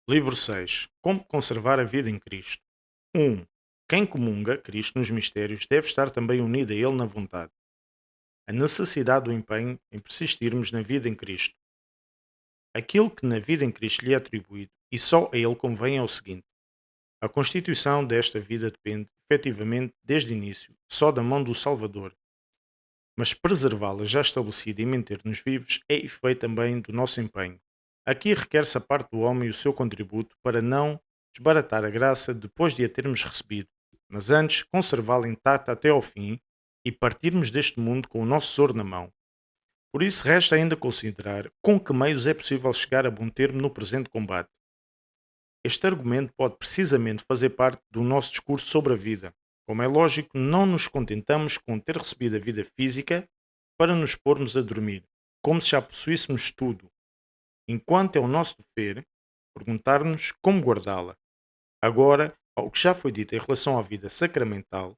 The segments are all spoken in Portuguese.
Livro 6. Como conservar a vida em Cristo. 1. Quem comunga Cristo nos mistérios deve estar também unido a Ele na vontade. A necessidade do empenho em persistirmos na vida em Cristo. Aquilo que na vida em Cristo lhe é atribuído e só a Ele convém é o seguinte: a constituição desta vida depende, efetivamente, desde o início, só da mão do Salvador, mas preservá-la já estabelecida e manter-nos vivos é efeito também do nosso empenho. Aqui requer-se a parte do homem e o seu contributo para não desbaratar a graça depois de a termos recebido, mas antes conservá-la intacta até ao fim e partirmos deste mundo com o nosso tesouro na mão. Por isso resta ainda considerar com que meios é possível chegar a bom termo no presente combate. Este argumento pode precisamente fazer parte do nosso discurso sobre a vida. Como é lógico, não nos contentamos com ter recebido a vida física para nos pormos a dormir, como se já possuíssemos tudo, enquanto é o nosso dever perguntar-nos como guardá-la. Agora, ao que já foi dito em relação à vida sacramental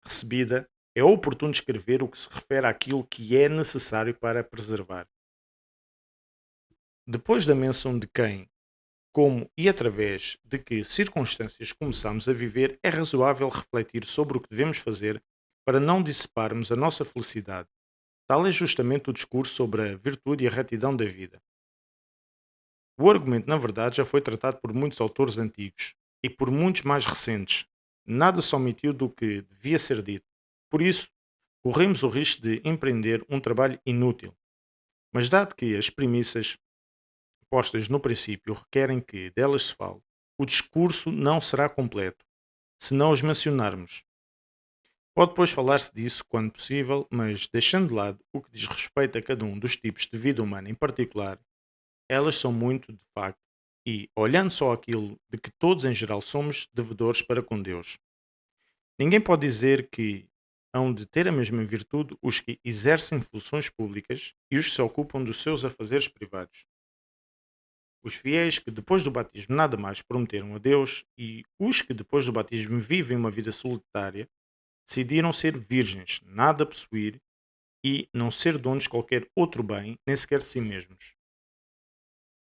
recebida, é oportuno escrever o que se refere àquilo que é necessário para a preservar. Depois da menção de quem, como e através de que circunstâncias começamos a viver, é razoável refletir sobre o que devemos fazer para não dissiparmos a nossa felicidade. Tal é justamente o discurso sobre a virtude e a retidão da vida. O argumento, na verdade, já foi tratado por muitos autores antigos e por muitos mais recentes. Nada se omitiu do que devia ser dito. Por isso, corremos o risco de empreender um trabalho inútil. Mas, dado que as premissas postas no princípio requerem que delas se fale, o discurso não será completo, se não os mencionarmos. Pode depois falar-se disso quando possível, mas deixando de lado o que diz respeito a cada um dos tipos de vida humana em particular, elas são muito de facto, e olhando só aquilo de que todos em geral somos devedores para com Deus. Ninguém pode dizer que hão de ter a mesma virtude os que exercem funções públicas e os que se ocupam dos seus afazeres privados. Os fiéis que depois do batismo nada mais prometeram a Deus e os que depois do batismo vivem uma vida solitária decidiram ser virgens, nada possuir e não ser donos de qualquer outro bem, nem sequer de si mesmos.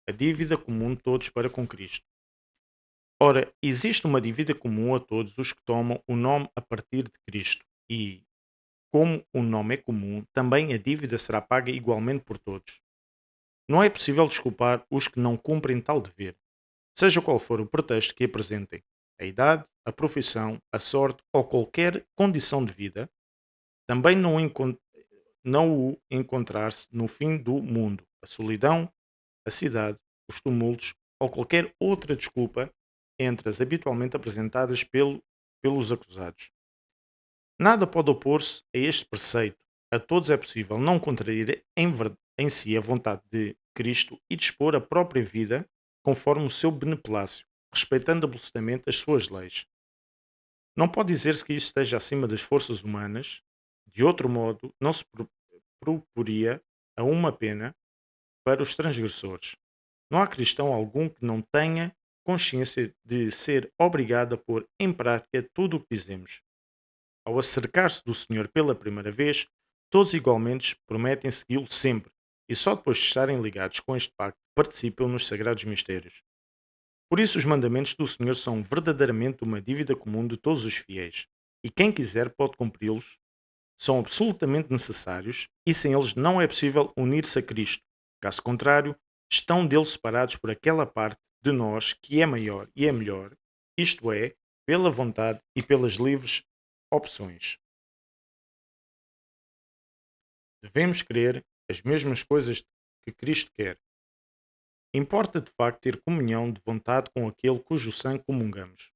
A dívida comum de todos para com Cristo. Ora, existe uma dívida comum a todos os que tomam o nome a partir de Cristo e, como o nome é comum, também a dívida será paga igualmente por todos. Não é possível desculpar os que não cumprem tal dever, seja qual for o pretexto que apresentem, a idade, a profissão, a sorte ou qualquer condição de vida, também não o encontrar-se no fim do mundo, a solidão, a cidade, os tumultos ou qualquer outra desculpa entre as habitualmente apresentadas pelos acusados. Nada pode opor-se a este preceito. A todos é possível não contrair em si a vontade de Cristo e dispor a própria vida conforme o seu beneplácito, respeitando absolutamente as suas leis. Não pode dizer-se que isso esteja acima das forças humanas, de outro modo, não se proporia a uma pena para os transgressores. Não há cristão algum que não tenha consciência de ser obrigado a pôr em prática tudo o que dizemos. Ao acercar-se do Senhor pela primeira vez, todos igualmente prometem segui-lo sempre, e só depois de estarem ligados com este pacto participam nos sagrados mistérios. Por isso, os mandamentos do Senhor são verdadeiramente uma dívida comum de todos os fiéis, e quem quiser pode cumpri-los, são absolutamente necessários, e sem eles não é possível unir-se a Cristo. Caso contrário, estão dele separados por aquela parte de nós que é maior e é melhor, isto é, pela vontade e pelas livres opções. Devemos querer as mesmas coisas que Cristo quer. Importa de facto ter comunhão de vontade com aquele cujo sangue comungamos.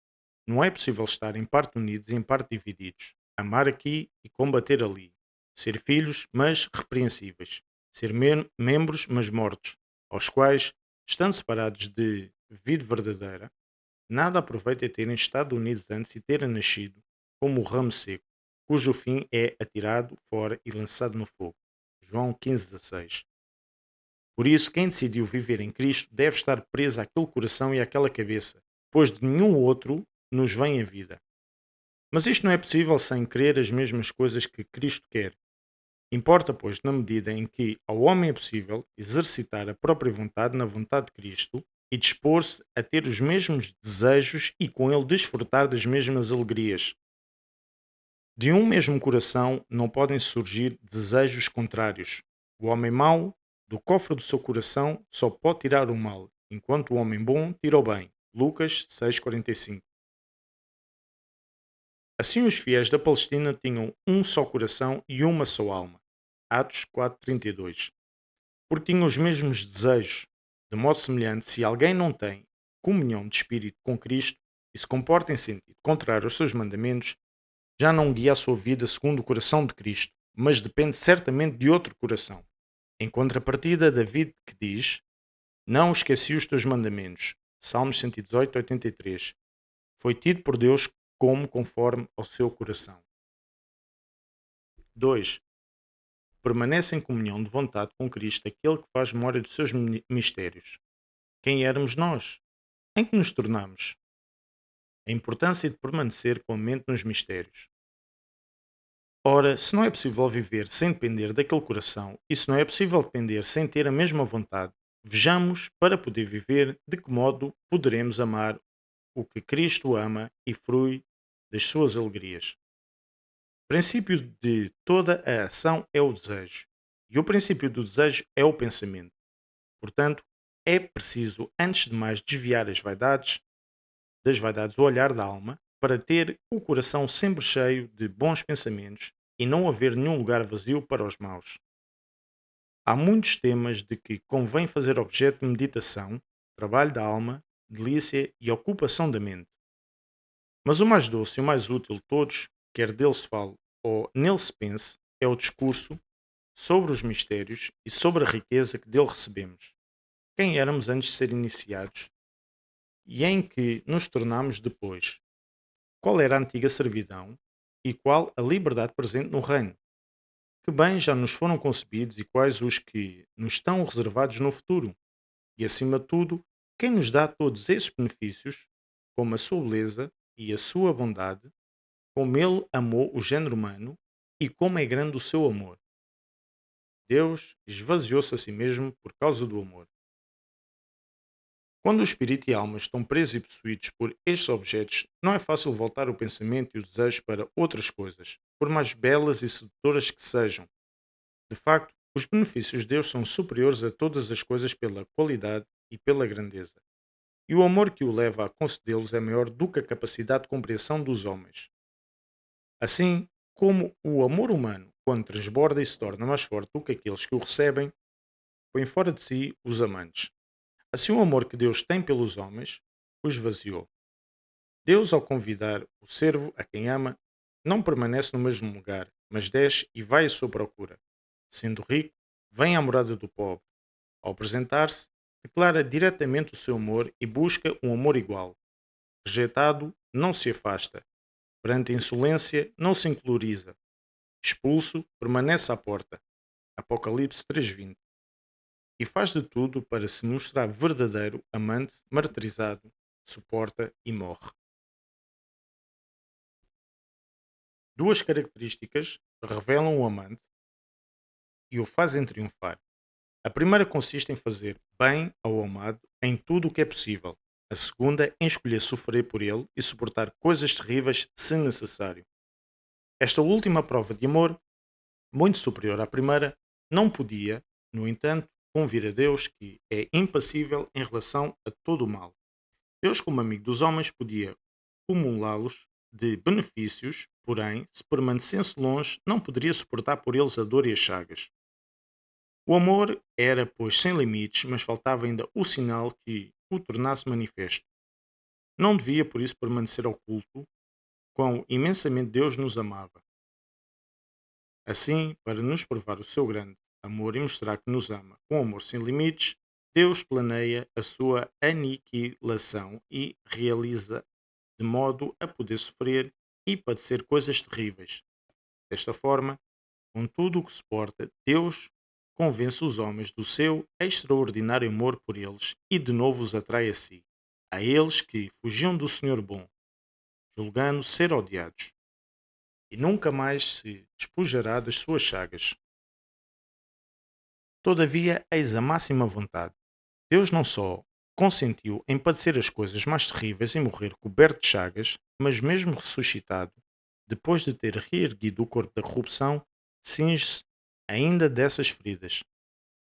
Não é possível estar em parte unidos e em parte divididos. Amar aqui e combater ali. Ser filhos, mas repreensíveis. Ser membros, mas mortos, aos quais, estando separados de vida verdadeira, nada aproveita terem estado unidos antes e terem nascido como o ramo seco, cujo fim é atirado fora e lançado no fogo. João 15,16. Por isso, quem decidiu viver em Cristo deve estar preso àquele coração e àquela cabeça, pois de nenhum outro nos vem a vida. Mas isto não é possível sem querer as mesmas coisas que Cristo quer. Importa, pois, na medida em que ao homem é possível exercitar a própria vontade na vontade de Cristo e dispor-se a ter os mesmos desejos e com ele desfrutar das mesmas alegrias. De um mesmo coração não podem surgir desejos contrários. O homem mau, do cofre do seu coração, só pode tirar o mal, enquanto o homem bom tira o bem. Lucas 6,45. Assim os fiéis da Palestina tinham um só coração e uma só alma. Atos 4,32. Porque tinham os mesmos desejos. De modo semelhante, se alguém não tem comunhão de espírito com Cristo e se comporta em sentido contrário aos seus mandamentos, já não guia a sua vida segundo o coração de Cristo, mas depende certamente de outro coração. Em contrapartida, David que diz: Não esqueci os teus mandamentos. Salmos 118, 83. Foi tido por Deus como conforme ao seu coração. 2. Permanece em comunhão de vontade com Cristo aquele que faz memória dos seus mistérios. Quem éramos nós? Em que nos tornamos? A importância de permanecer com a mente nos mistérios. Ora, se não é possível viver sem depender daquele coração, e se não é possível depender sem ter a mesma vontade, vejamos, para poder viver, de que modo poderemos amar o que Cristo ama e frui das suas alegrias. O princípio de toda a ação é o desejo, e o princípio do desejo é o pensamento. Portanto, é preciso, antes de mais, desviar das vaidades do olhar da alma, para ter o coração sempre cheio de bons pensamentos e não haver nenhum lugar vazio para os maus. Há muitos temas de que convém fazer objeto de meditação, trabalho da alma, delícia e ocupação da mente. Mas o mais doce e o mais útil de todos, quer dele se fale ou nele se pense, é o discurso sobre os mistérios e sobre a riqueza que dele recebemos. Quem éramos antes de ser iniciados e em que nos tornámos depois. Qual era a antiga servidão e qual a liberdade presente no reino? Que bens já nos foram concebidos e quais os que nos estão reservados no futuro? E acima de tudo, quem nos dá todos esses benefícios, como a sua beleza e a sua bondade, como ele amou o género humano e como é grande o seu amor. Deus esvaziou-se a si mesmo por causa do amor. Quando o espírito e a alma estão presos e possuídos por estes objetos, não é fácil voltar o pensamento e o desejo para outras coisas, por mais belas e sedutoras que sejam. De facto, os benefícios de Deus são superiores a todas as coisas pela qualidade e pela grandeza. E o amor que o leva a concedê-los é maior do que a capacidade de compreensão dos homens. Assim como o amor humano, quando transborda e se torna mais forte do que aqueles que o recebem, põe fora de si os amantes. Assim, o amor que Deus tem pelos homens o esvaziou. Deus, ao convidar o servo a quem ama, não permanece no mesmo lugar, mas desce e vai à sua procura. Sendo rico, vem à morada do pobre. Ao apresentar-se, declara diretamente o seu amor e busca um amor igual. Rejeitado, não se afasta. Perante a insolência, não se incoloriza. Expulso, permanece à porta. Apocalipse 3:20. E faz de tudo para se mostrar verdadeiro amante, martirizado, suporta e morre. Duas características revelam o amante e o fazem triunfar. A primeira consiste em fazer bem ao amado em tudo o que é possível. A segunda em escolher sofrer por ele e suportar coisas terríveis se necessário. Esta última prova de amor, muito superior à primeira, não podia, no entanto, convir a Deus que é impassível em relação a todo o mal. Deus, como amigo dos homens, podia cumulá-los de benefícios, porém, se permanecesse longe, não poderia suportar por eles a dor e as chagas. O amor era, pois, sem limites, mas faltava ainda o sinal que o tornasse manifesto. Não devia, por isso, permanecer oculto quão imensamente Deus nos amava. Assim, para nos provar o seu grande amor e mostrar que nos ama com amor sem limites, Deus planeia a sua aniquilação e realiza de modo a poder sofrer e padecer coisas terríveis. Desta forma, com tudo o que suporta, Deus convence os homens do seu extraordinário amor por eles e de novo os atrai a si, a eles que fugiam do Senhor bom, julgando ser odiados, e nunca mais se despojará das suas chagas. Todavia, eis a máxima vontade. Deus não só consentiu em padecer as coisas mais terríveis e morrer coberto de chagas, mas mesmo ressuscitado, depois de ter reerguido o corpo da corrupção, cinge-se ainda dessas feridas.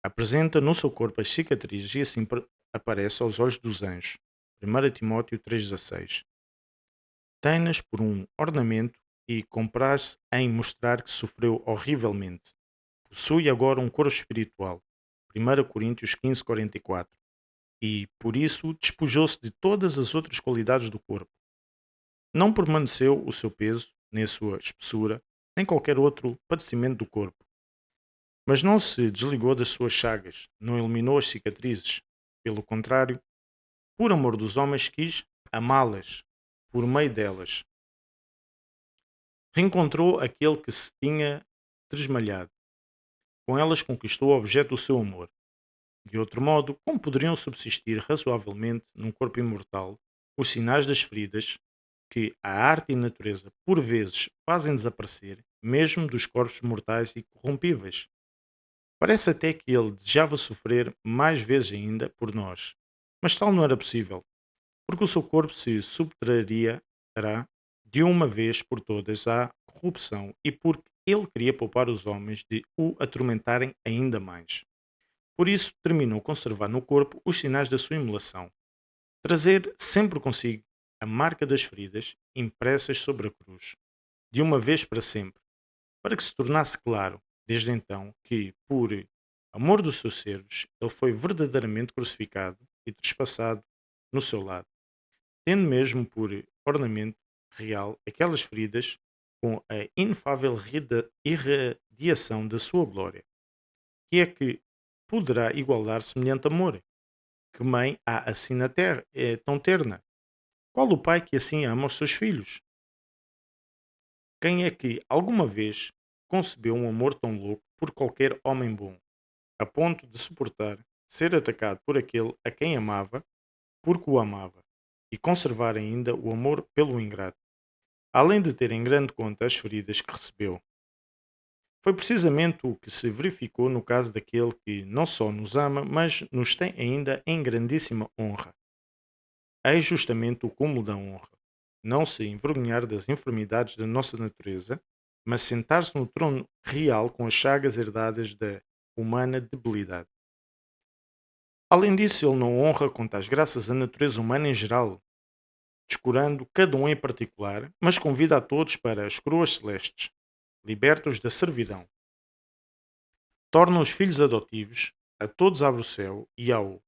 Apresenta no seu corpo as cicatrizes e assim aparece aos olhos dos anjos. 1 Timóteo 3,16. Tem-nas por um ornamento e compraz em mostrar que sofreu horrivelmente. Possui agora um corpo espiritual. 1 Coríntios 15:44. E, por isso, despojou-se de todas as outras qualidades do corpo. Não permaneceu o seu peso, nem a sua espessura, nem qualquer outro padecimento do corpo. Mas não se desligou das suas chagas, não eliminou as cicatrizes. Pelo contrário, por amor dos homens, quis amá-las por meio delas. Reencontrou aquele que se tinha tresmalhado. Com elas conquistou o objeto do seu amor. De outro modo, como poderiam subsistir razoavelmente num corpo imortal os sinais das feridas que a arte e a natureza por vezes fazem desaparecer, mesmo dos corpos mortais e corrompíveis? Parece até que ele desejava sofrer mais vezes ainda por nós, mas tal não era possível, porque o seu corpo se subtraria de uma vez por todas à corrupção e porque ele queria poupar os homens de o atormentarem ainda mais. Por isso, determinou conservar no corpo os sinais da sua imolação, trazer sempre consigo a marca das feridas impressas sobre a cruz, de uma vez para sempre, para que se tornasse claro, desde então, que, por amor dos seus servos, ele foi verdadeiramente crucificado e trespassado no seu lado, tendo mesmo por ornamento real aquelas feridas com a inefável irradiação da sua glória, que é que poderá igualar semelhante amor? Que mãe há assim na terra é tão terna? Qual o pai que assim ama os seus filhos? Quem é que alguma vez concebeu um amor tão louco por qualquer homem bom, a ponto de suportar ser atacado por aquele a quem amava, porque o amava, e conservar ainda o amor pelo ingrato, além de ter em grande conta as feridas que recebeu? Foi precisamente o que se verificou no caso daquele que não só nos ama, mas nos tem ainda em grandíssima honra. É justamente o cúmulo da honra. Não se envergonhar das enfermidades da nossa natureza, mas sentar-se no trono real com as chagas herdadas da humana debilidade. Além disso, ele não honra quanto às graças a natureza humana em geral, descurando cada um em particular, mas convida a todos para as coroas celestes, libertos da servidão. Torna os filhos adotivos, a todos abre o céu e ao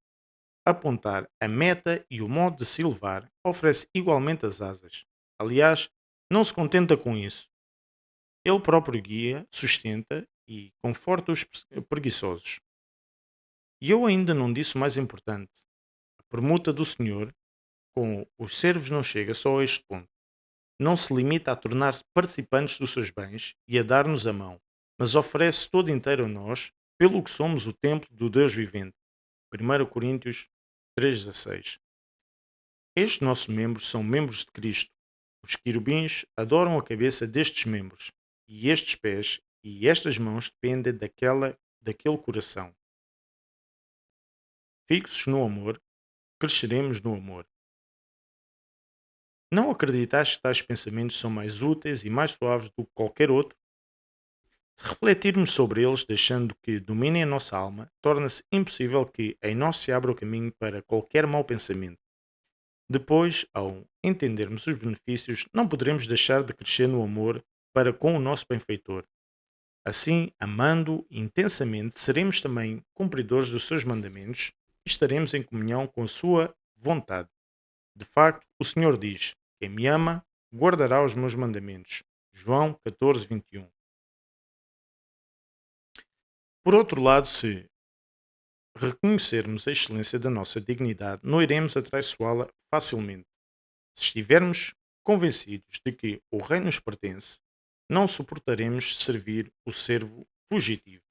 apontar a meta e o modo de se elevar, oferece igualmente as asas. Aliás, não se contenta com isso. Ele próprio guia, sustenta e conforta os preguiçosos. E eu ainda não disse o mais importante. A permuta do Senhor com os servos não chega só a este ponto. Não se limita a tornar-se participantes dos seus bens e a dar-nos a mão, mas oferece todo inteiro a nós, pelo que somos o templo do Deus vivente. 1 Coríntios 3,16. Estes nossos membros são membros de Cristo. Os querubins adoram a cabeça destes membros, e estes pés e estas mãos dependem daquele coração. Fixos no amor, cresceremos no amor. Não acreditais que tais pensamentos são mais úteis e mais suaves do que qualquer outro? Se refletirmos sobre eles, deixando que dominem a nossa alma, torna-se impossível que em nós se abra o caminho para qualquer mau pensamento. Depois, ao entendermos os benefícios, não poderemos deixar de crescer no amor para com o nosso benfeitor. Assim, amando intensamente, seremos também cumpridores dos seus mandamentos e estaremos em comunhão com a sua vontade. De facto, o Senhor diz: quem me ama, guardará os meus mandamentos. João 14:21. Por outro lado, se reconhecermos a excelência da nossa dignidade, não iremos atraiçoá-la facilmente. Se estivermos convencidos de que o reino nos pertence, não suportaremos servir o servo fugitivo.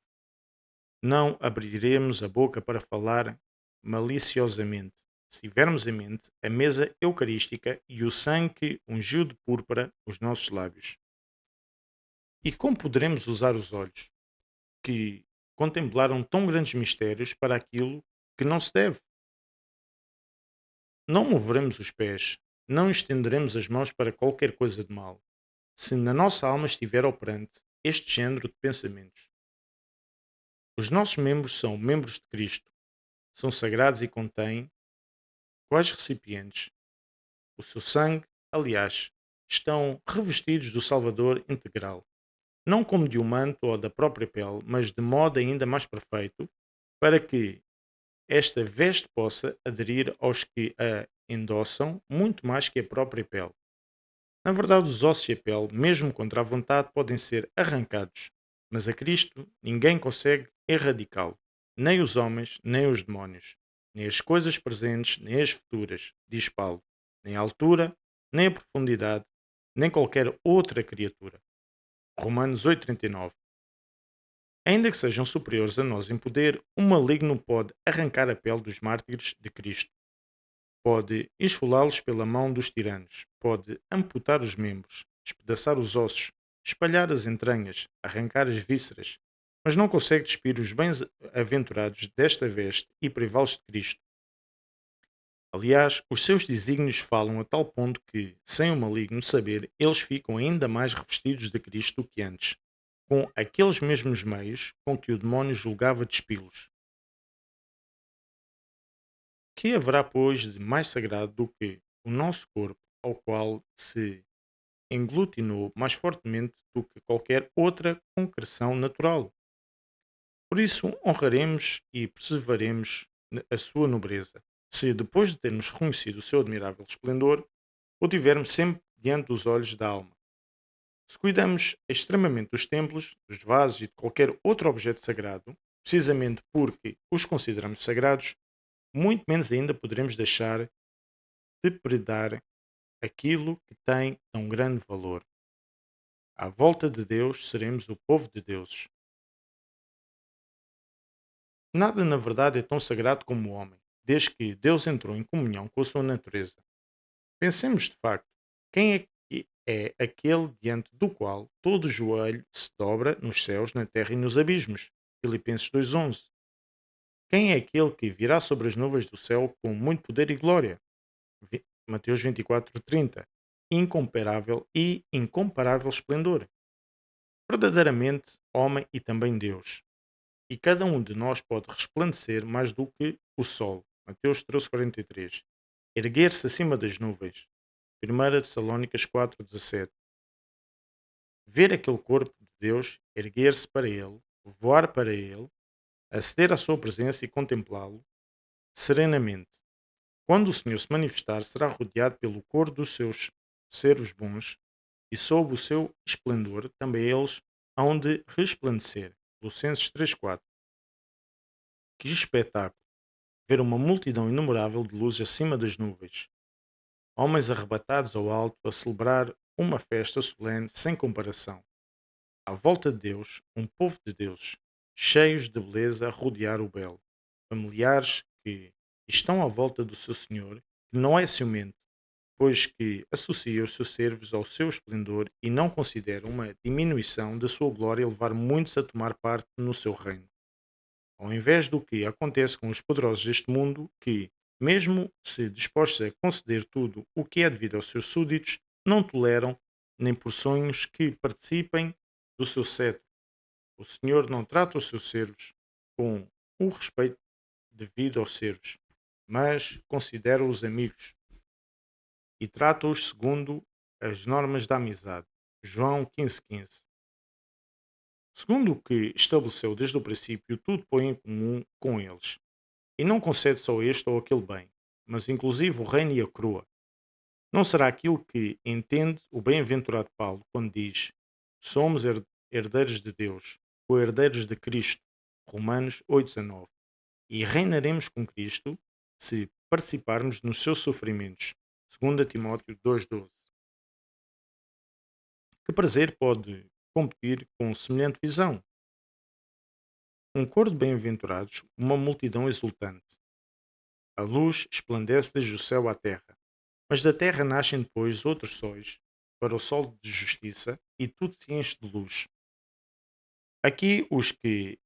Não abriremos a boca para falar maliciosamente, se tivermos em mente a mesa eucarística e o sangue que ungiu de púrpura os nossos lábios. E como poderemos usar os olhos, que contemplaram tão grandes mistérios para aquilo que não se deve? Não moveremos os pés, não estenderemos as mãos para qualquer coisa de mal, se na nossa alma estiver operante este género de pensamentos. Os nossos membros são membros de Cristo, são sagrados e contêm, quais recipientes, o seu sangue, aliás, estão revestidos do Salvador integral, não como de um manto ou da própria pele, mas de modo ainda mais perfeito, para que esta veste possa aderir aos que a endossam muito mais que a própria pele. Na verdade, os ossos e a pele, mesmo contra a vontade, podem ser arrancados, mas a Cristo ninguém consegue erradicá-lo, nem os homens, nem os demónios, nem as coisas presentes, nem as futuras, diz Paulo, nem a altura, nem a profundidade, nem qualquer outra criatura. Romanos 8,39. Ainda que sejam superiores a nós em poder, o maligno pode arrancar a pele dos mártires de Cristo, pode esfolá-los pela mão dos tiranos, pode amputar os membros, espedaçar os ossos, espalhar as entranhas, arrancar as vísceras, mas não consegue despir os bem-aventurados desta veste e privá-los de Cristo. Aliás, os seus desígnios falam a tal ponto que, sem o maligno saber, eles ficam ainda mais revestidos de Cristo do que antes, com aqueles mesmos meios com que o demónio julgava despi-los. Que haverá, pois, de mais sagrado do que o nosso corpo, ao qual se englutinou mais fortemente do que qualquer outra concreção natural? Por isso, honraremos e preservaremos a sua nobreza, se, depois de termos reconhecido o seu admirável esplendor, o tivermos sempre diante dos olhos da alma. Se cuidamos extremamente dos templos, dos vasos e de qualquer outro objeto sagrado, precisamente porque os consideramos sagrados, muito menos ainda poderemos deixar depredar aquilo que tem tão grande valor. À volta de Deus seremos o povo de deuses. Nada na verdade é tão sagrado como o homem, desde que Deus entrou em comunhão com a sua natureza. Pensemos de facto, quem é que é aquele diante do qual todo joelho se dobra nos céus, na terra e nos abismos? Filipenses 2,11. Quem é aquele que virá sobre as nuvens do céu com muito poder e glória? Mateus 24,30. Incomparável e incomparável esplendor. Verdadeiramente homem e também Deus. E cada um de nós pode resplandecer mais do que o sol. Mateus 13,43. Erguer-se acima das nuvens. 1 Tessalónicas 4,17. Ver aquele corpo de Deus, erguer-se para ele, voar para ele, aceder à sua presença e contemplá-lo serenamente. Quando o Senhor se manifestar, será rodeado pelo coro dos seus servos bons, e sob o seu esplendor também eles hão de resplandecer. Colossenses 3,4. Que espetáculo! Ver uma multidão inumerável de luzes acima das nuvens, homens arrebatados ao alto a celebrar uma festa solene sem comparação. À volta de Deus, um povo de deuses, cheios de beleza a rodear o belo, familiares que estão à volta do seu Senhor, que não é ciumento, pois que associa os seus servos ao seu esplendor e não considera uma diminuição da sua glória levar muitos a tomar parte no seu reino. Ao invés do que acontece com os poderosos deste mundo, que, mesmo se dispostos a conceder tudo o que é devido aos seus súditos, não toleram, nem por sonhos, que participem do seu cetro. O Senhor não trata os seus servos com o respeito devido aos servos, mas considera-os amigos e trata-os segundo as normas da amizade. João 15,15. Segundo o que estabeleceu desde o princípio, tudo põe em comum com eles, e não concede só este ou aquele bem, mas inclusive o reino e a coroa. Não será aquilo que entende o bem-aventurado Paulo quando diz: somos herdeiros de Deus, co-herdeiros de Cristo. Romanos 8,19. E reinaremos com Cristo se participarmos nos seus sofrimentos. 2 Timóteo 2,12. Que prazer pode competir com semelhante visão? Um coro de bem-aventurados, uma multidão exultante. A luz esplandece desde o céu à terra, mas da terra nascem depois outros sóis para o sol de justiça, e tudo se enche de luz. Aqui os que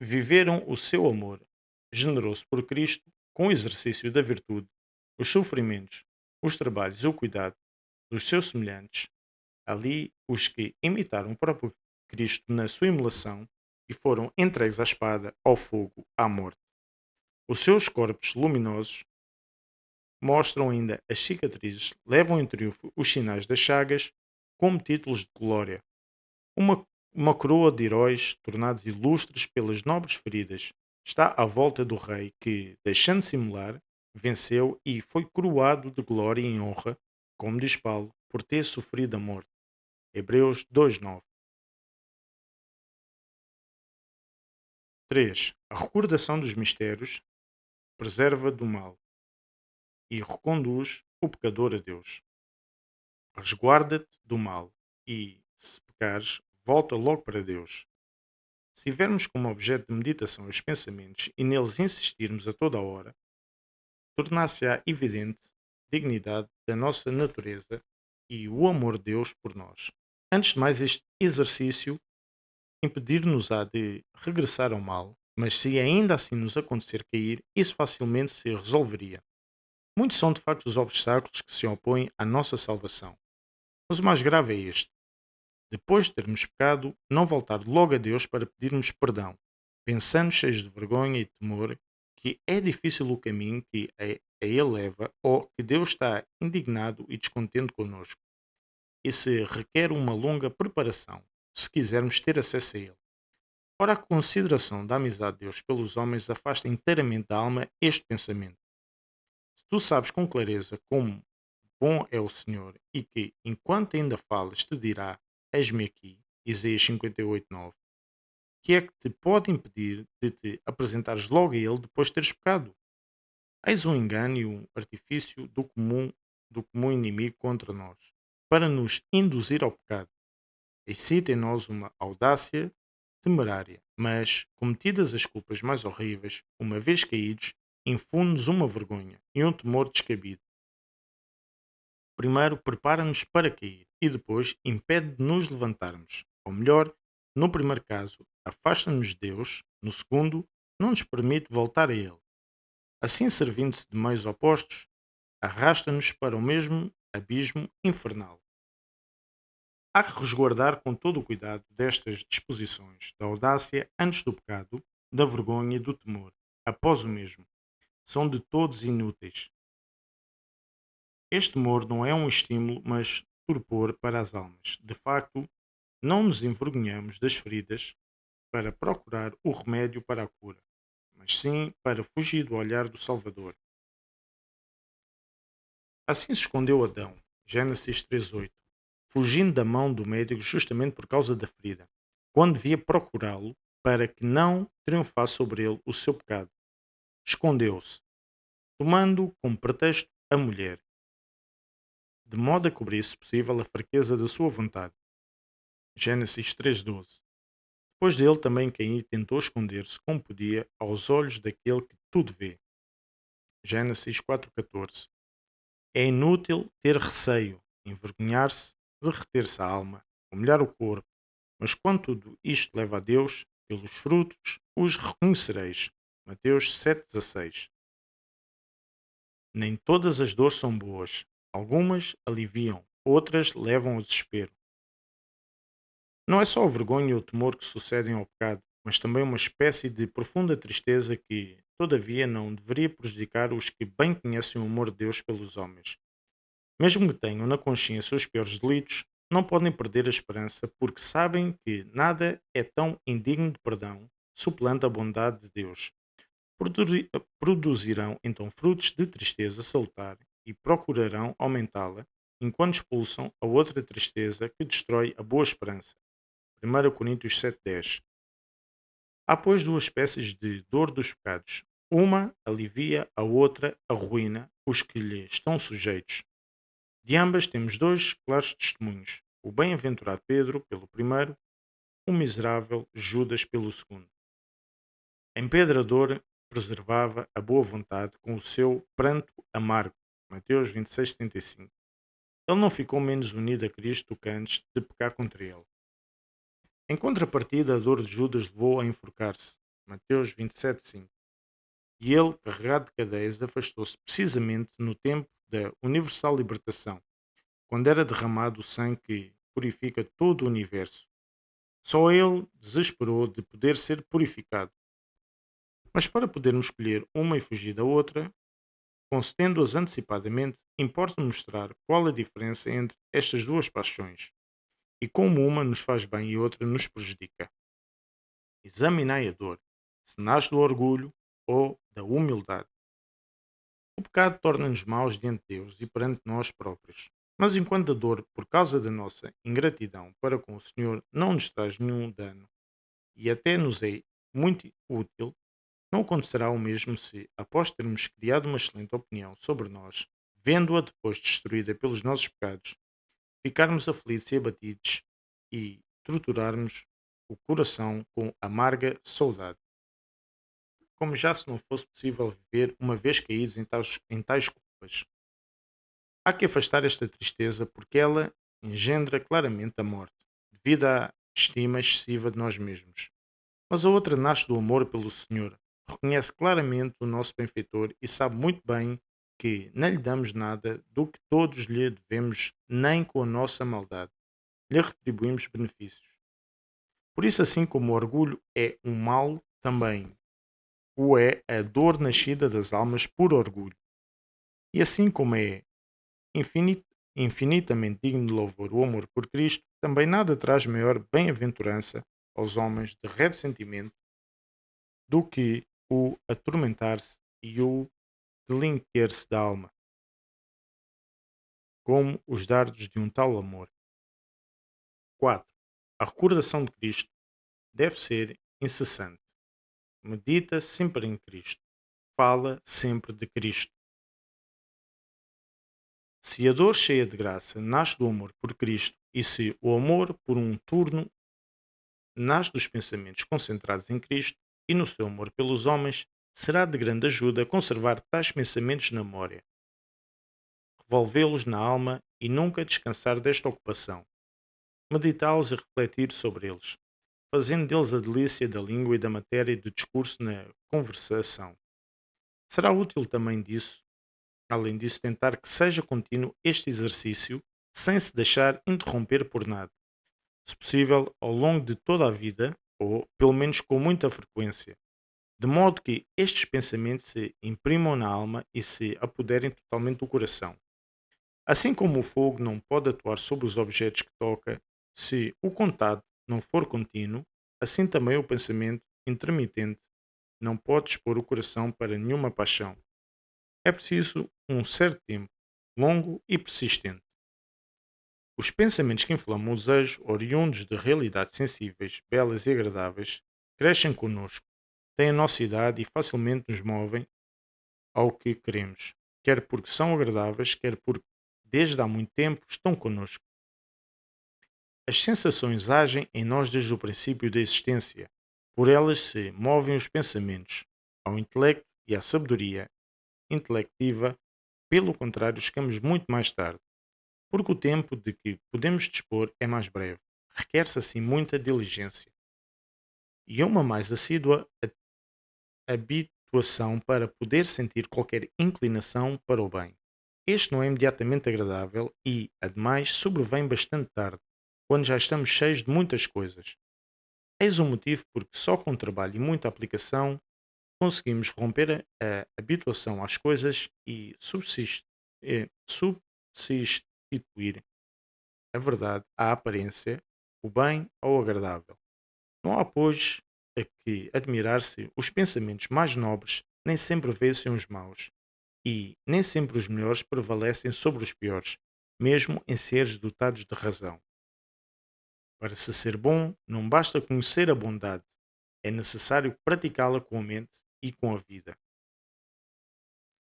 viveram o seu amor generoso por Cristo, com o exercício da virtude, os sofrimentos, os trabalhos e o cuidado dos seus semelhantes, ali os que imitaram o próprio Cristo na sua imolação e foram entregues à espada, ao fogo, à morte. Os seus corpos luminosos mostram ainda as cicatrizes, levam em triunfo os sinais das chagas como títulos de glória. Uma coroa de heróis tornados ilustres pelas nobres feridas está à volta do rei que, deixando de simular, venceu e foi coroado de glória e honra, como diz Paulo, por ter sofrido a morte. Hebreus 2:9. 3. A recordação dos mistérios preserva do mal e reconduz o pecador a Deus. Resguarda-te do mal e, se pecares, volta logo para Deus. Se tivermos como objeto de meditação os pensamentos e neles insistirmos a toda a hora, tornar-se-á evidente a dignidade da nossa natureza e o amor de Deus por nós. Antes de mais, este exercício impedir-nos-á de regressar ao mal, mas se ainda assim nos acontecer cair, isso facilmente se resolveria. Muitos são de facto os obstáculos que se opõem à nossa salvação. Mas o mais grave é este: depois de termos pecado, não voltar logo a Deus para pedirmos perdão, pensando cheios de vergonha e temor que é difícil o caminho que a Ele leva ou que Deus está indignado e descontente connosco. E se requer uma longa preparação, se quisermos ter acesso a Ele. Ora, a consideração da amizade de Deus pelos homens afasta inteiramente da alma este pensamento. Se tu sabes com clareza como bom é o Senhor e que, enquanto ainda falas, te dirá: Eis-me aqui, Isaías 58:9, que é que te pode impedir de te apresentares logo a Ele depois de teres pecado? Eis um engano e um artifício do comum inimigo contra nós, para nos induzir ao pecado. Excita em nós uma audácia temerária, mas, cometidas as culpas mais horríveis, uma vez caídos, infunde-nos uma vergonha e um temor descabido. Primeiro prepara-nos para cair e depois impede de nos levantarmos. Ou melhor, no primeiro caso, afasta-nos de Deus, no segundo, não nos permite voltar a Ele. Assim, servindo-se de meios opostos, arrasta-nos para o mesmo abismo infernal. Há que resguardar com todo o cuidado destas disposições, da audácia antes do pecado, da vergonha e do temor, após o mesmo. São de todos inúteis. Este temor não é um estímulo, mas torpor para as almas. De facto, não nos envergonhamos das feridas para procurar o remédio para a cura, mas sim para fugir do olhar do Salvador. Assim se escondeu Adão, Gênesis 3:8, fugindo da mão do médico justamente por causa da ferida, quando devia procurá-lo para que não triunfasse sobre ele o seu pecado. Escondeu-se, tomando como pretexto a mulher, de modo a cobrir, se possível, a fraqueza da sua vontade. Gênesis 3:12. Depois dele também Caim tentou esconder-se como podia aos olhos daquele que tudo vê. Gênesis 4:14. É inútil ter receio, envergonhar-se, derreter-se a alma, humilhar o corpo, mas quando tudo isto leva a Deus, pelos frutos os reconhecereis. Mateus 7:16. Nem todas as dores são boas. Algumas aliviam, outras levam ao desespero. Não é só a vergonha e o temor que sucedem ao pecado, mas também uma espécie de profunda tristeza que, todavia, não deveria prejudicar os que bem conhecem o amor de Deus pelos homens. Mesmo que tenham na consciência os piores delitos, não podem perder a esperança porque sabem que nada é tão indigno de perdão suplante a bondade de Deus. Produzirão então frutos de tristeza salutar e procurarão aumentá-la enquanto expulsam a outra tristeza que destrói a boa esperança. 1 Coríntios 7:10. Há, pois, duas espécies de dor dos pecados. Uma alivia, a outra arruína os que lhe estão sujeitos. De ambas temos dois claros testemunhos: o bem-aventurado Pedro, pelo primeiro, o miserável Judas, pelo segundo. Em Pedro a dor preservava a boa vontade com o seu pranto amargo. Mateus 26:75. Ele não ficou menos unido a Cristo do que antes de pecar contra ele. Em contrapartida, a dor de Judas levou a enforcar-se. Mateus 27:5. e ele, carregado de cadeias, afastou-se precisamente no tempo da universal libertação, quando era derramado o sangue que purifica todo o universo. Só ele desesperou de poder ser purificado. Mas para podermos escolher uma e fugir da outra, concedendo-as antecipadamente, importa mostrar qual a diferença entre estas duas paixões e como uma nos faz bem e outra nos prejudica. Examinai a dor, se nasce do orgulho ou da humildade. O pecado torna-nos maus diante de Deus e perante nós próprios. Mas enquanto a dor, por causa da nossa ingratidão para com o Senhor, não nos traz nenhum dano e até nos é muito útil, não acontecerá o mesmo se, após termos criado uma excelente opinião sobre nós, vendo-a depois destruída pelos nossos pecados, ficarmos aflitos e abatidos e torturarmos o coração com amarga saudade, como já se não fosse possível viver uma vez caídos em tais culpas. Há que afastar esta tristeza porque ela engendra claramente a morte, devido à estima excessiva de nós mesmos. Mas a outra nasce do amor pelo Senhor, reconhece claramente o nosso benfeitor e sabe muito bem que não lhe damos nada do que todos lhe devemos, nem com a nossa maldade lhe retribuímos benefícios. Por isso, assim como o orgulho é um mal, também o é a dor nascida das almas por orgulho. E assim como é infinit- infinitamente digno de louvor o amor por Cristo, também nada traz maior bem-aventurança aos homens de reto sentimento do que o atormentar-se e o delinquer-se da alma, como os dardos de um tal amor. 4. A recordação de Cristo deve ser incessante. Medita sempre em Cristo. Fala sempre de Cristo. Se a dor cheia de graça nasce do amor por Cristo e se o amor por um turno nasce dos pensamentos concentrados em Cristo e no seu amor pelos homens, será de grande ajuda conservar tais pensamentos na memória, revolvê-los na alma e nunca descansar desta ocupação, meditá-los e refletir sobre eles, fazendo deles a delícia da língua e da matéria do discurso na conversação. Será útil também disso, além disso, tentar que seja contínuo este exercício, sem se deixar interromper por nada, se possível ao longo de toda a vida, ou pelo menos com muita frequência, de modo que estes pensamentos se imprimam na alma e se apoderem totalmente do coração. Assim como o fogo não pode atuar sobre os objetos que toca, se o contato não for contínuo, assim também o pensamento intermitente não pode expor o coração para nenhuma paixão. É preciso um certo tempo, longo e persistente. Os pensamentos que inflamam o desejo, oriundos de realidades sensíveis, belas e agradáveis, crescem connosco, têm a nossa idade e facilmente nos movem ao que queremos, quer porque são agradáveis, quer porque desde há muito tempo estão connosco. As sensações agem em nós desde o princípio da existência. Por elas se movem os pensamentos. Ao intelecto e à sabedoria intelectiva, pelo contrário, chegamos muito mais tarde, porque o tempo de que podemos dispor é mais breve. Requer-se assim muita diligência e uma mais assídua habituação para poder sentir qualquer inclinação para o bem. Este não é imediatamente agradável e, ademais, sobrevém bastante tarde, quando já estamos cheios de muitas coisas. Eis o motivo porque só com trabalho e muita aplicação conseguimos romper a habituação às coisas e substituir a verdade à aparência, o bem ao agradável. Não há, pois, a que admirar-se os pensamentos mais nobres nem sempre vencem os maus, e nem sempre os melhores prevalecem sobre os piores, mesmo em seres dotados de razão. Para se ser bom, não basta conhecer a bondade, é necessário praticá-la com a mente e com a vida.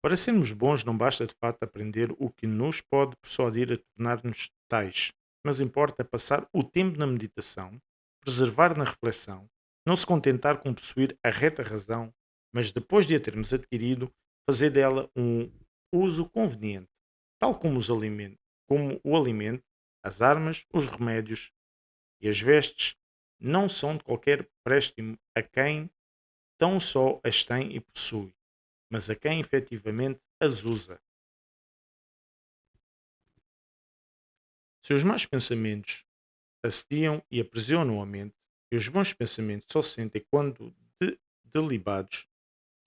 Para sermos bons, não basta de fato aprender o que nos pode persuadir a tornar-nos tais, mas importa passar o tempo na meditação, preservar na reflexão, não se contentar com possuir a reta razão, mas depois de a termos adquirido, fazer dela um uso conveniente, tal como, como o alimento, as armas, os remédios e as vestes não são de qualquer préstimo a quem tão só as tem e possui. mas a quem efetivamente as usa. Se os maus pensamentos assediam e aprisionam a mente, e os bons pensamentos só se sentem quando delibados,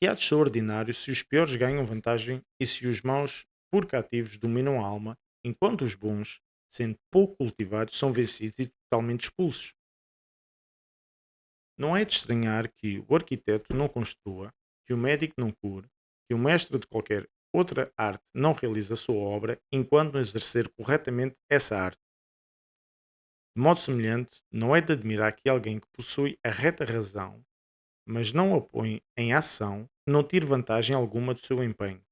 que há de extraordinário se os piores ganham vantagem e se os maus, por cativos, dominam a alma, enquanto os bons, sendo pouco cultivados, são vencidos e totalmente expulsos. Não é de estranhar que o arquiteto não construa, que o médico não cure, que o mestre de qualquer outra arte não realize a sua obra enquanto não exercer corretamente essa arte. De modo semelhante, não é de admirar que alguém que possui a reta razão, mas não a põe em ação, não tire vantagem alguma do seu empenho.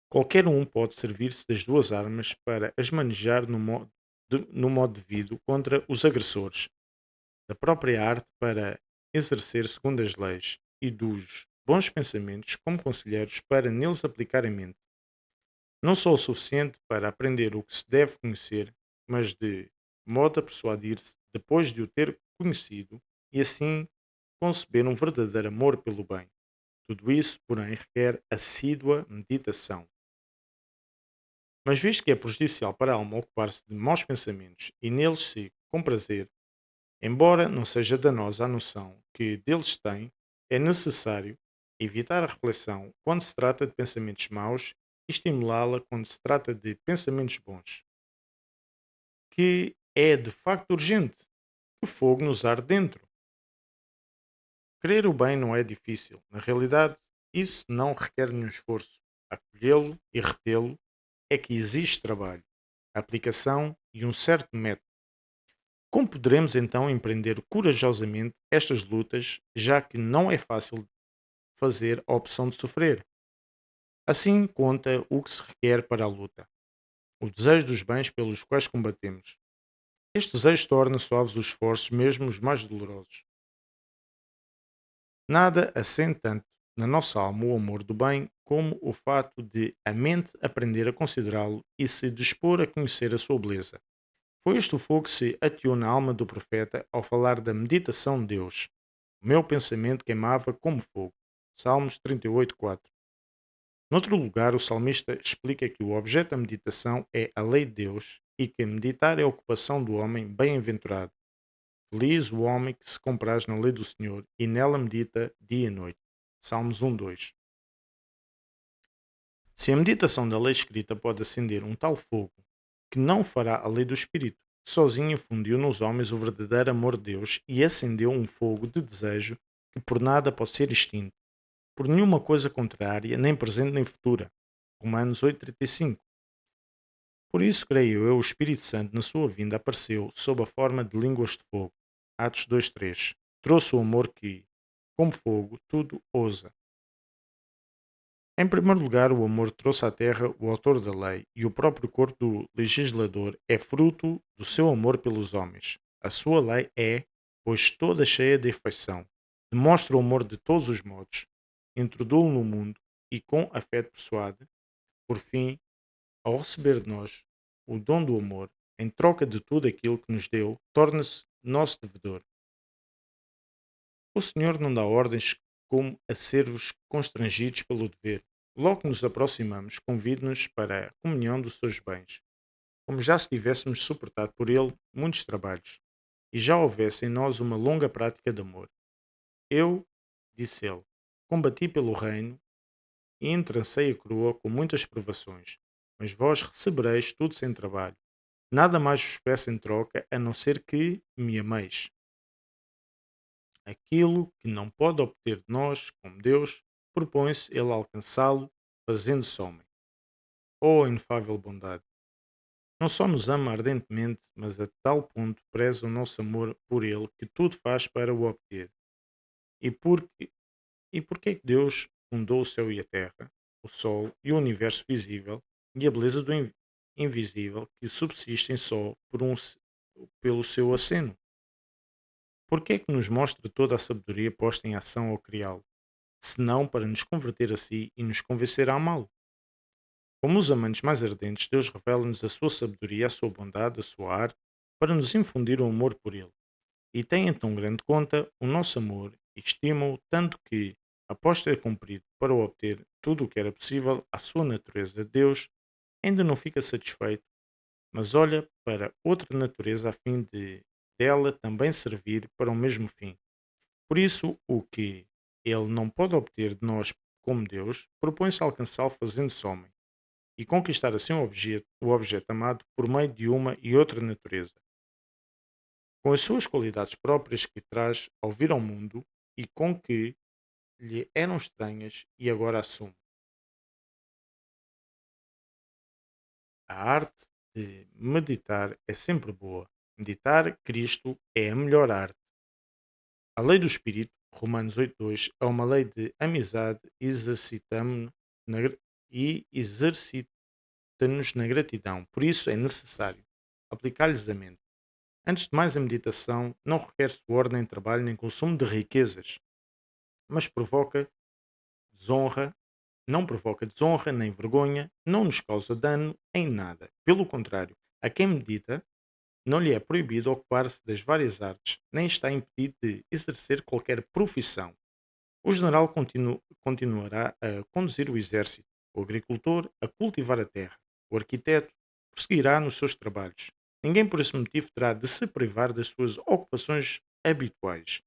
Qualquer um pode servir-se das duas armas para as manejar no modo devido contra os agressores, da própria arte para exercer segundo as leis e dos bons pensamentos como conselheiros para neles aplicar a mente. Não só o suficiente para aprender o que se deve conhecer, mas de modo a persuadir-se depois de o ter conhecido e assim conceber um verdadeiro amor pelo bem. Tudo isso, porém, requer assídua meditação. Mas visto que é prejudicial para a alma ocupar-se de maus pensamentos e neles se comprazer, embora não seja danosa a noção que deles tem, é necessário evitar a reflexão quando se trata de pensamentos maus e estimulá-la quando se trata de pensamentos bons, que é de facto urgente que o fogo nos arde dentro. Querer o bem não é difícil, na realidade, isso não requer nenhum esforço. Acolhê-lo e retê-lo é que existe trabalho, aplicação e um certo método. Como poderemos então empreender corajosamente estas lutas, já que não é fácil fazer a opção de sofrer? Assim conta o que se requer para a luta: o desejo dos bens pelos quais combatemos. Este desejo torna suaves os esforços, mesmo os mais dolorosos. Nada acende tanto na nossa alma o amor do bem como o fato de a mente aprender a considerá-lo e se dispor a conhecer a sua beleza. Foi este o fogo que se ateou na alma do profeta ao falar da meditação de Deus. O meu pensamento queimava como fogo. Salmos 38:4. Noutro lugar, o salmista explica que o objeto da meditação é a lei de Deus e que meditar é a ocupação do homem bem-aventurado. Feliz o homem que se compraz na lei do Senhor e nela medita dia e noite. Salmos 1:2. Se a meditação da lei escrita pode acender um tal fogo, que não fará a lei do Espírito, que sozinha fundiu nos homens o verdadeiro amor de Deus e acendeu um fogo de desejo que por nada pode ser extinto, por nenhuma coisa contrária, nem presente nem futura. Romanos 8:35. Por isso, creio eu, o Espírito Santo na sua vinda apareceu sob a forma de línguas de fogo. Atos 2:3. Trouxe o amor que, como fogo, tudo ousa. Em primeiro lugar, o amor trouxe à terra o autor da lei e o próprio corpo do legislador é fruto do seu amor pelos homens. A sua lei é, pois, toda cheia de afeição. Demonstra o amor de todos os modos, introduz-o no mundo e com afeto persuade. Por fim, ao receber de nós o dom do amor, em troca de tudo aquilo que nos deu, torna-se nosso devedor. O Senhor não dá ordens como a servos constrangidos pelo dever. Logo que nos aproximamos, convide-nos para a comunhão dos seus bens, como já se tivéssemos suportado por ele muitos trabalhos, e já houvesse em nós uma longa prática de amor. Eu, disse ele, combati pelo reino e entrancei a coroa com muitas provações, mas vós recebereis tudo sem trabalho. Nada mais vos peço em troca a não ser que me ameis. Aquilo que não pode obter de nós, como Deus, propõe-se ele alcançá-lo, fazendo-se homem. Oh, inefável bondade! Não só nos ama ardentemente, mas a tal ponto preza o nosso amor por ele que tudo faz para o obter. E porque, e porque é que Deus fundou o céu e a terra, o sol e o universo visível e a beleza do invisível que subsistem só pelo seu aceno? Porque é que nos mostra toda a sabedoria posta em ação ao criá-lo, senão para nos converter a si e nos convencer a amá-lo? Como os amantes mais ardentes, Deus revela-nos a sua sabedoria, a sua bondade, a sua arte, para nos infundir o amor por ele. E tem em tão grande conta o nosso amor, e estima-o tanto que, após ter cumprido para obter tudo o que era possível à sua natureza, Deus ainda não fica satisfeito, mas olha para outra natureza a fim de dela também servir para o mesmo fim. Por isso, o que ele não pode obter de nós como Deus, propõe-se a alcançá-lo fazendo-se homem e conquistar assim o objeto amado por meio de uma e outra natureza, com as suas qualidades próprias que traz ao vir ao mundo e com que lhe eram estranhas e agora assume. A arte de meditar é sempre boa. Meditar Cristo é a melhor arte. A lei do Espírito, Romanos 8.2, é uma lei de amizade e exercita-nos na gratidão. Por isso é necessário aplicar-lhes a mente. Antes de mais, a meditação não requer suor nem trabalho nem consumo de riquezas, mas desonra, não provoca desonra nem vergonha, não nos causa dano em nada. Pelo contrário, a quem medita não lhe é proibido ocupar-se das várias artes, nem está impedido de exercer qualquer profissão. O general continuará a conduzir o exército, o agricultor a cultivar a terra, o arquiteto prosseguirá nos seus trabalhos. Ninguém por esse motivo terá de se privar das suas ocupações habituais.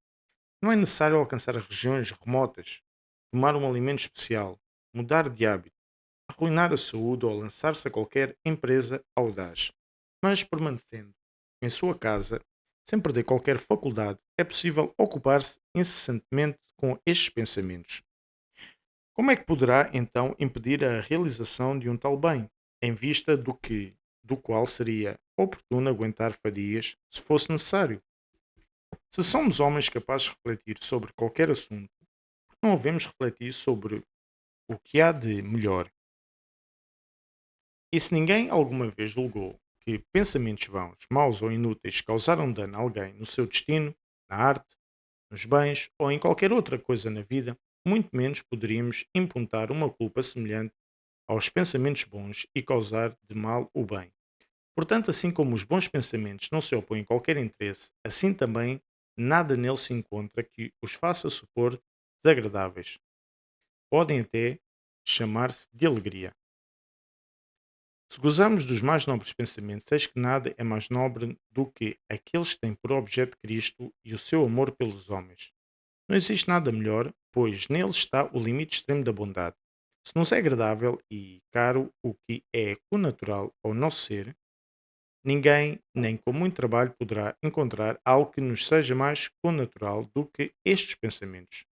Não é necessário alcançar regiões remotas, tomar um alimento especial, mudar de hábito, arruinar a saúde ou lançar-se a qualquer empresa audaz. Mas permanecendo em sua casa, sem perder qualquer faculdade, é possível ocupar-se incessantemente com estes pensamentos. Como é que poderá então impedir a realização de um tal bem, em vista do qual seria oportuno aguentar fadigas se fosse necessário? Se somos homens capazes de refletir sobre qualquer assunto, não devemos refletir sobre o que há de melhor. E se ninguém alguma vez julgou que pensamentos vãos, maus ou inúteis causaram dano a alguém no seu destino, na arte, nos bens ou em qualquer outra coisa na vida, muito menos poderíamos imputar uma culpa semelhante aos pensamentos bons e causar de mal o bem. Portanto, assim como os bons pensamentos não se opõem a qualquer interesse, assim também nada neles se encontra que os faça supor desagradáveis. Podem até chamar-se de alegria. Se gozamos dos mais nobres pensamentos, eis que nada é mais nobre do que aqueles que têm por objeto Cristo e o seu amor pelos homens. Não existe nada melhor, pois nele está o limite extremo da bondade. Se nos é agradável e caro o que é connatural ao nosso ser, ninguém, nem com muito trabalho, poderá encontrar algo que nos seja mais connatural do que estes pensamentos.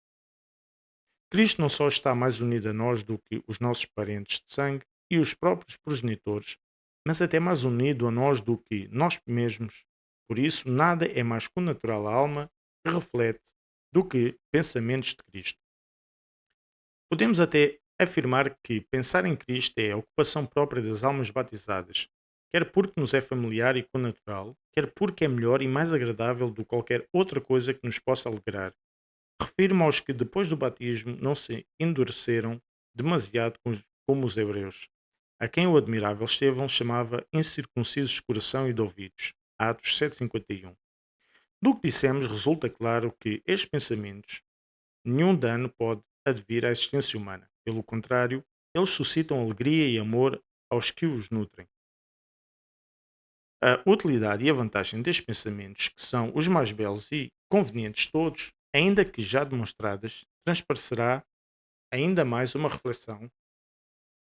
Cristo não só está mais unido a nós do que os nossos parentes de sangue e os próprios progenitores, mas até mais unido a nós do que nós mesmos. Por isso, nada é mais connatural à alma que reflete do que pensamentos de Cristo. Podemos até afirmar que pensar em Cristo é a ocupação própria das almas batizadas, quer porque nos é familiar e connatural, quer porque é melhor e mais agradável do que qualquer outra coisa que nos possa alegrar. Refiro-me aos que depois do batismo não se endureceram demasiado como os hebreus, a quem o admirável Estevão chamava incircuncisos de coração e de ouvidos. Atos 7,51. Do que dissemos resulta claro que estes pensamentos nenhum dano pode advir à existência humana. Pelo contrário, eles suscitam alegria e amor aos que os nutrem. A utilidade e a vantagem destes pensamentos, que são os mais belos e convenientes de todos, ainda que já demonstradas, transparecerá ainda mais uma reflexão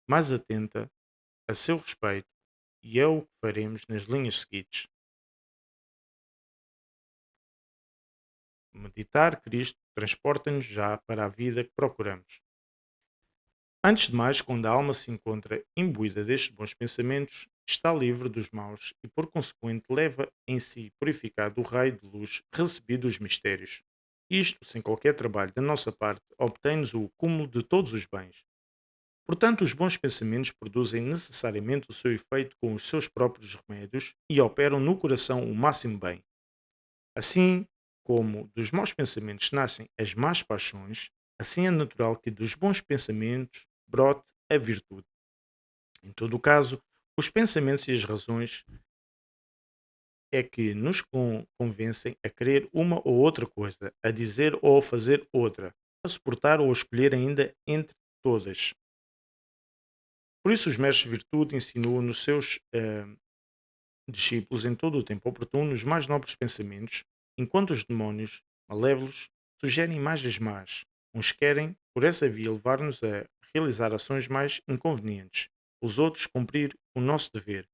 mais atenta a seu respeito e é o que faremos nas linhas seguintes. Meditar Cristo transporta-nos já para a vida que procuramos. Antes de mais, quando a alma se encontra imbuída destes bons pensamentos, está livre dos maus e, por consequente, leva em si purificado o raio de luz recebido dos mistérios. Isto, sem qualquer trabalho da nossa parte, obtém-nos o cúmulo de todos os bens. Portanto, os bons pensamentos produzem necessariamente o seu efeito com os seus próprios remédios e operam no coração o máximo bem. Assim como dos maus pensamentos nascem as más paixões, assim é natural que dos bons pensamentos brote a virtude. Em todo o caso, os pensamentos e as razões é que nos convencem a querer uma ou outra coisa, a dizer ou a fazer outra, a suportar ou a escolher ainda entre todas. Por isso, os mestres de virtude insinuam nos seus discípulos em todo o tempo oportuno os mais nobres pensamentos, enquanto os demónios malévolos sugerem imagens más. Uns querem, por essa via, levar-nos a realizar ações mais inconvenientes, os outros cumprir o nosso dever.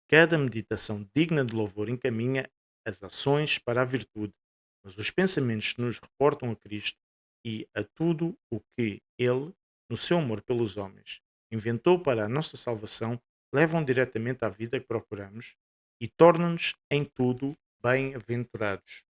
Cada meditação digna de louvor encaminha as ações para a virtude, mas os pensamentos que nos reportam a Cristo e a tudo o que Ele, no seu amor pelos homens, inventou para a nossa salvação, levam diretamente à vida que procuramos e tornam-nos em tudo bem-aventurados.